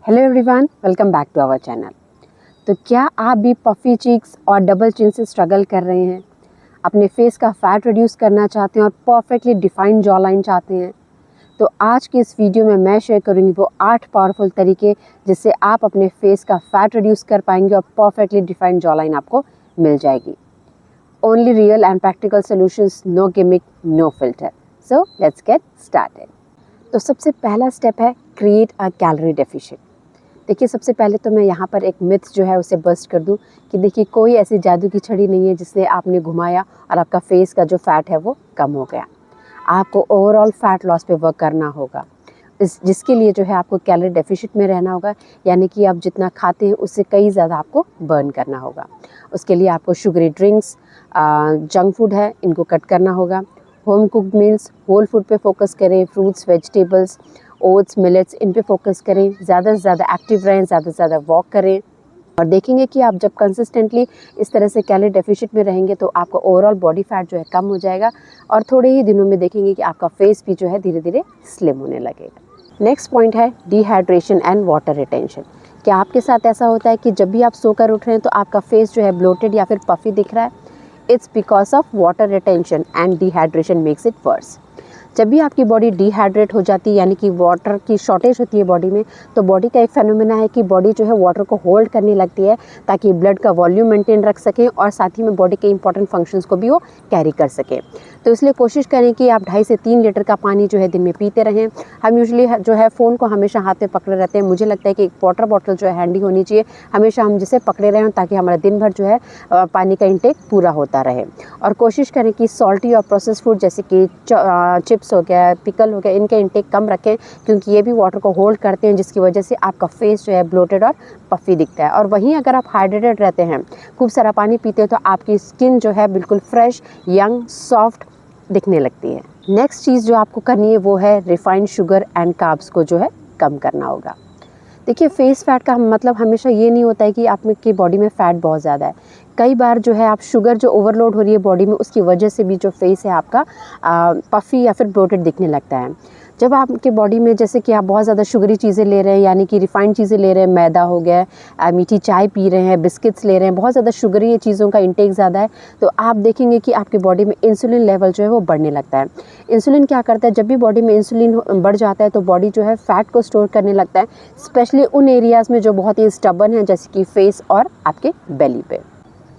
Hello everyone, welcome back to our channel. तो क्या आप भी पफ़ी चीक्स और डबल चिन से स्ट्रगल कर रहे हैं? अपने फेस का फैट रिड्यूस करना चाहते हैं और परफेक्टली डिफाइंड जॉ लाइन चाहते हैं? तो आज की इस वीडियो में मैं शेयर करूंगी वो 8 पावरफुल तरीके जिससे आप अपने फेस का फैट रिड्यूस कर पाएंगे और परफेक्टली डिफाइंड जॉ लाइन आपको मिल जाएगी। Only real and practical solutions, no gimmick, no filter. So let's get started. तो सबसे पहला स्टेप है क्रिएट अ कैलोरी डेफिशिएंट। देखिए, सबसे पहले तो मैं यहाँ पर एक मिथ जो है उसे बस्ट कर दूँ कि देखिए, कोई ऐसी जादू की छड़ी नहीं है जिसने आपने घुमाया और आपका फेस का जो फैट है वो कम हो गया। आपको ओवरऑल फैट लॉस पे वर्क करना होगा, जिसके लिए जो है आपको कैलोरी डेफिशिएंट में रहना होगा, यानी कि आप जितना खाते हैं उससे कई ज़्यादा आपको बर्न करना होगा। उसके लिए आपको शुगरी ड्रिंक्स, जंक फूड है, इनको कट करना होगा। Home cooked meals, whole food पे फोकस करें, फ्रूट्स, वेजिटेबल्स, ओट्स, मिलेट्स, इन पे फोकस करें। ज़्यादा से ज़्यादा एक्टिव रहें, ज़्यादा से ज़्यादा वॉक करें और देखेंगे कि आप जब कंसिस्टेंटली इस तरह से कैलोरी डेफिशिएंट में रहेंगे तो आपका ओवरऑल बॉडी फैट जो है कम हो जाएगा और थोड़े ही दिनों में देखेंगे कि आपका फेस भी जो है धीरे धीरे स्लिम होने लगेगा। नेक्स्ट पॉइंट है डिहाइड्रेशन एंड वाटर रिटेंशन। क्या आपके साथ ऐसा होता है कि जब भी आप सोकर उठ रहे हैं तो आपका फेस जो है ब्लोटेड या फिर पफी दिख रहा है? It's because of water retention and dehydration makes it worse. जब भी आपकी बॉडी डिहाइड्रेट हो जाती है, यानी कि वाटर की शॉर्टेज होती है बॉडी में, तो बॉडी का एक फेनोमेना है कि बॉडी जो है वाटर को होल्ड करने लगती है ताकि ब्लड का वॉल्यूम मेंटेन रख सकें और साथ ही में बॉडी के इंपॉर्टेंट फंक्शंस को भी वो कैरी कर सके। तो इसलिए कोशिश करें कि आप 2.5 से 3 लीटर का पानी जो है दिन में पीते रहें। हम यूजुअली जो है फ़ोन को हमेशा हाथ में पकड़े रहते हैं। मुझे लगता है कि एक वाटर बॉटल जो है हैंडी होनी चाहिए, हमेशा हम जिसे पकड़े रहें ताकि हमारा दिन भर जो है पानी का इंटेक पूरा होता रहे। और कोशिश करें कि सॉल्टी और प्रोसेस फूड जैसे कि चिप्स हो गया, पिकल हो गया, इनका इंटेक कम रखें क्योंकि ये भी वाटर को होल्ड करते हैं, जिसकी वजह से आपका फेस जो है ब्लोटेड और पफी दिखता है। और वहीं अगर आप हाइड्रेटेड रहते हैं, खूब सारा पानी पीते हैं, तो आपकी स्किन जो है बिल्कुल फ्रेश, यंग, सॉफ्ट दिखने लगती है। नेक्स्ट चीज़ जो आपको करनी है वो है रिफाइंड शुगर एंड कार्ब्स को जो है कम करना होगा। देखिए, फेस फैट का मतलब हमेशा ये नहीं होता है कि आपकी बॉडी में फ़ैट बहुत ज़्यादा है। कई बार जो है आप शुगर जो ओवरलोड हो रही है बॉडी में, उसकी वजह से भी जो फेस है आपका पफ़ी या फिर ब्लोटेड दिखने लगता है। जब आपके बॉडी में जैसे कि आप बहुत ज़्यादा शुगरी चीज़ें ले रहे हैं, यानी कि रिफाइंड चीज़ें ले रहे हैं, मैदा हो गया, मीठी चाय पी रहे हैं, बिस्किट्स ले रहे हैं, बहुत ज़्यादा शुगरी चीज़ों का इंटेक ज़्यादा है, तो आप देखेंगे कि आपकी बॉडी में इंसुलिन लेवल जो है वो बढ़ने लगता है। इंसुलिन क्या करता है, जब भी बॉडी में इंसुलिन बढ़ जाता है तो बॉडी जो है फ़ैट को स्टोर करने लगता है, स्पेशली उन एरियाज़ में जो बहुत ही स्टबर्न है, जैसे कि फेस और आपके बेली पे।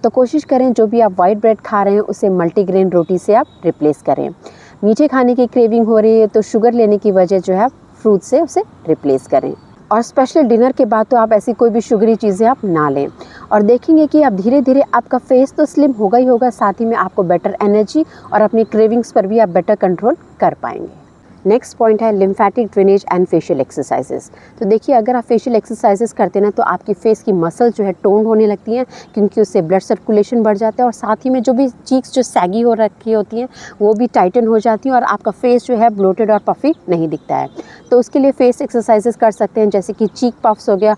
तो कोशिश करें जो भी आप वाइट ब्रेड खा रहे हैं उसे मल्टीग्रेन रोटी से आप रिप्लेस करें। मीठे खाने की क्रेविंग हो रही है तो शुगर लेने की वजह जो है फ्रूट से उसे रिप्लेस करें। और स्पेशली डिनर के बाद तो आप ऐसी कोई भी शुगरी चीज़ें आप ना लें। और देखेंगे कि अब धीरे धीरे आपका फेस तो स्लिम होगा ही होगा, साथ ही में आपको बेटर एनर्जी और अपनी क्रेविंग्स पर भी आप बेटर कंट्रोल कर पाएंगे। नेक्स्ट पॉइंट है lymphatic drainage and facial exercises. तो देखिए, अगर आप फेशियल एक्सरसाइजेस करते हैं ना तो आपकी फेस की मसल जो है टोन होने लगती हैं, क्योंकि उससे ब्लड सर्कुलेशन बढ़ जाता है और साथ ही में जो भी चीक्स जो सैगी हो रखी होती हैं वो भी टाइटन हो जाती हैं और आपका फेस जो है ब्लोटेड और पफी नहीं दिखता है। तो उसके लिए फेस एक्सरसाइजेस कर सकते हैं, जैसे कि चीक पफ्स हो गया,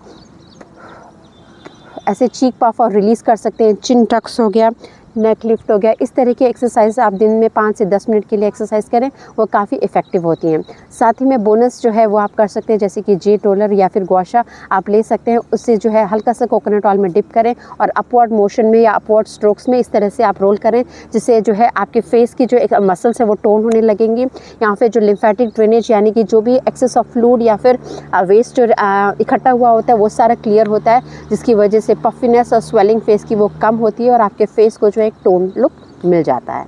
ऐसे चीक पफ और रिलीज़ कर सकते हैं, चिन टक्स हो गया, नेक लिफ्ट हो गया। इस तरह की एक्सरसाइज आप दिन में 5 से 10 मिनट के लिए एक्सरसाइज करें, वो काफ़ी इफ़ेक्टिव होती हैं। साथ ही में बोनस जो है वो आप कर सकते हैं, जैसे कि जेट रोलर या फिर गुआशा आप ले सकते हैं। उससे जो है हल्का सा कोकोनट ऑयल में डिप करें और अपवर्ड मोशन में या अपवर्ड स्ट्रोक्स में इस तरह से आप रोल करें, जिससे जो है आपके फेस की जो एक मसल्स है वो टोन होने लगेंगी। यहाँ पे जो लिम्फेटिक ड्रेनेज यानी कि जो भी एक्सेस ऑफ फ्लूइड या फिर वेस्ट जो इकट्ठा हुआ होता है वो सारा क्लियर होता है, जिसकी वजह से पफिनेस और स्वेलिंग फेस की वो कम होती है और आपके फेस को जो एक टोन लुक मिल जाता है।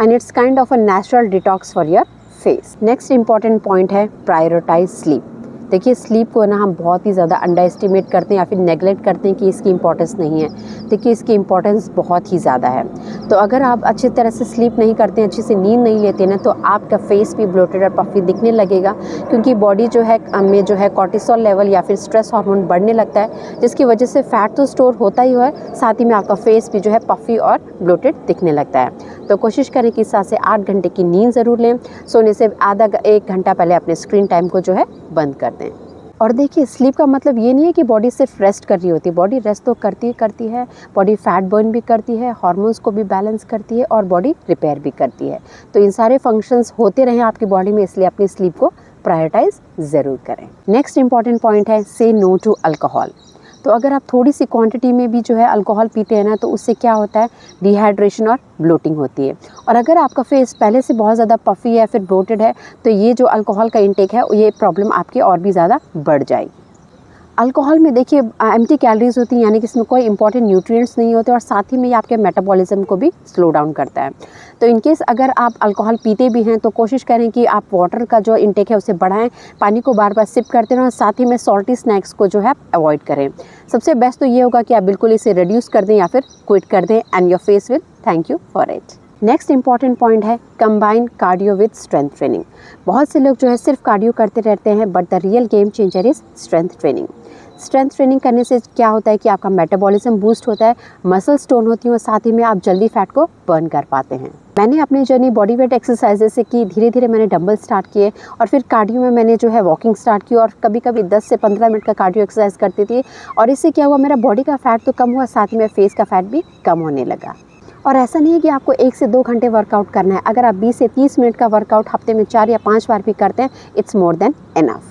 And it's kind of a natural detox for your face. Next important point है प्रायोरिटाइज स्लीप। देखिए, स्लीप को ना हम बहुत ही ज़्यादा अंडर एस्टिमेट करते हैं या फिर नेगलेक्ट करते हैं कि इसकी इंपॉर्टेंस नहीं है। देखिए, इसकी इंपॉर्टेंस बहुत ही ज़्यादा है। तो अगर आप अच्छी तरह से स्लीप नहीं करते हैं, अच्छे से नींद नहीं लेते ना, तो आपका फेस भी ब्लोटेड और पफी दिखने लगेगा, क्योंकि बॉडी जो है में जो है कॉर्टिसोल लेवल या फिर स्ट्रेस हार्मोन बढ़ने लगता है, जिसकी वजह से फैट तो स्टोर होता ही है, साथ ही में आपका फेस भी जो है पफी और ब्लोटेड दिखने लगता है। तो कोशिश करें कि 7 से 8 घंटे की नींद ज़रूर लें। सोने से आधा 1 घंटा पहले अपने स्क्रीन टाइम को जो है बंद कर दें। और देखिए, स्लीप का मतलब ये नहीं है कि बॉडी सिर्फ रेस्ट कर रही होती है, बॉडी रेस्ट तो करती है, बॉडी फैट बर्न भी करती है, हार्मोन्स को भी बैलेंस करती है और बॉडी रिपेयर भी करती है। तो इन सारे फंक्शंस होते रहें आपकी बॉडी में, इसलिए अपनी स्लीप को प्रायोरिटाइज ज़रूर करें। नेक्स्ट इंपॉर्टेंट पॉइंट है से नो टू अल्कोहल। तो अगर आप थोड़ी सी क्वांटिटी में भी जो है अल्कोहल पीते हैं ना, तो उससे क्या होता है, डिहाइड्रेशन और ब्लोटिंग होती है। और अगर आपका फेस पहले से बहुत ज़्यादा पफ़ी है, फिर ब्लोटेड है, तो ये जो अल्कोहल का इंटेक है, ये प्रॉब्लम आपकी और भी ज़्यादा बढ़ जाएगी। अल्कोहल में देखिए एम्प्टी कैलोरीज होती हैं, यानी कि इसमें कोई इंपॉर्टेंट न्यूट्रिएंट्स नहीं होते, और साथ ही में ये आपके मेटाबॉलिज्म को भी स्लो डाउन करता है। तो इनकेस अगर आप अल्कोहल पीते भी हैं तो कोशिश करें कि आप वाटर का जो इंटेक है उसे बढ़ाएं, पानी को बार बार सिप करते रहें, और साथ ही में सॉल्टी स्नैक्स को जो है अवॉइड करें। सबसे बेस्ट तो ये होगा कि आप बिल्कुल इसे रिड्यूस कर दें या फिर क्विट कर दें, and your face will thank you for it. Next important point है combine cardio with strength training. बहुत से लोग जो है सिर्फ कार्डियो करते रहते हैं, but the real game changer is strength training. Strength training करने से क्या होता है कि आपका मेटाबॉलिज्म बूस्ट होता है, मसल स्टोन होती है, और साथ ही में आप जल्दी फैट को बर्न कर पाते हैं। मैंने अपनी जर्नी बॉडी वेट एक्सरसाइजेस से की, धीरे धीरे मैंने डंबल स्टार्ट किए, और फिर कार्डियो में मैंने जो है वॉकिंग स्टार्ट की, और कभी कभी 10 से 15 मिनट का कार्डियो एक्सरसाइज करती थी, और इससे क्या हुआ, मेरा बॉडी का फैट तो कम हुआ, साथ ही में फेस का फैट भी कम होने लगा। और ऐसा नहीं है कि आपको 1 से 2 घंटे वर्कआउट करना है, अगर आप 20 से 30 मिनट का वर्कआउट हफ्ते में 4 या 5 बार भी करते हैं, it's more than enough.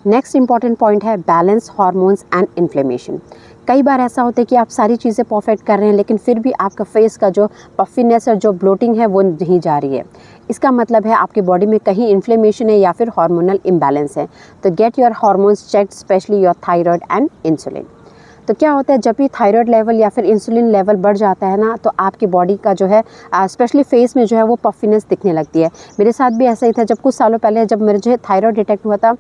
Next important point है बैलेंस हार्मोन्स एंड इन्फ्लेमेशन। कई बार ऐसा होता है कि आप सारी चीज़ें परफेक्ट कर रहे हैं, लेकिन फिर भी आपका फेस का जो पफीनेस और जो ब्लोटिंग है वो नहीं जा रही है। इसका मतलब है आपकी बॉडी में कहीं इन्फ्लेमेशन है या फिर हार्मोनल इम्बैलेंस है। तो get your hormones checked, specially your thyroid and insulin. तो क्या होता है, जब भी थायराइड लेवल या फिर इंसुलिन लेवल बढ़ जाता है ना, तो आपकी बॉडी का जो है स्पेशली फेस में जो है वो पफीनेस दिखने लगती है। मेरे साथ भी ऐसा ही था। जब कुछ सालों पहले जब मेरे जो थायराइड डिटेक्ट हुआ था,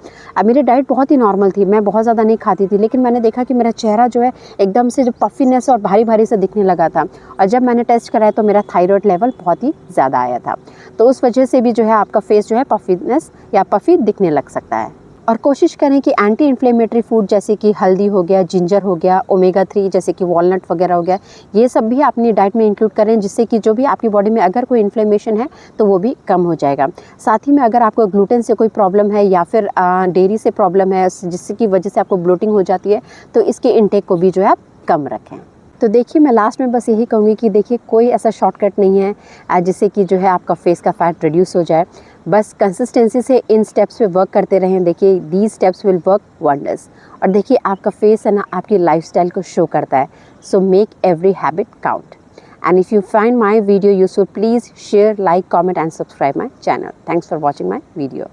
मेरी डाइट बहुत ही नॉर्मल थी, मैं बहुत ज़्यादा नहीं खाती थी, लेकिन मैंने देखा कि मेरा चेहरा जो है एकदम से जो पफीनेस और भारी भारी से दिखने लगा था। और जब मैंने टेस्ट कराया तो मेरा थायराइड लेवल बहुत ही ज़्यादा आया था। तो उस वजह से भी जो है आपका फेस जो है पफीनेस या पफी दिखने लग सकता है। और कोशिश करें कि एंटी इन्फ्लेमेटरी फूड जैसे कि हल्दी हो गया, जिंजर हो गया, ओमेगा 3 जैसे कि वॉलनट वगैरह हो गया, ये सब भी अपनी डाइट में इंक्लूड करें, जिससे कि जो भी आपकी बॉडी में अगर कोई इन्फ्लेमेशन है तो वो भी कम हो जाएगा। साथ ही में अगर आपको ग्लूटेन से कोई प्रॉब्लम है या फिर डेयरी से प्रॉब्लम है, जिसकी वजह से आपको ब्लोटिंग हो जाती है, तो इसके इंटेक को भी जो है आप कम रखें। तो देखिए, मैं लास्ट में बस यही कहूँगी कि देखिए, कोई ऐसा शॉर्टकट नहीं है जिससे कि जो है आपका फेस का फैट रिड्यूस हो जाए। बस कंसिस्टेंसी से इन स्टेप्स पे वर्क करते रहें। देखिए, these steps will work wonders. और देखिए, आपका फेस है ना आपकी लाइफस्टाइल को शो करता है। So make every habit count. And if you find my video useful, please share, like, comment and subscribe my channel. Thanks for watching my video.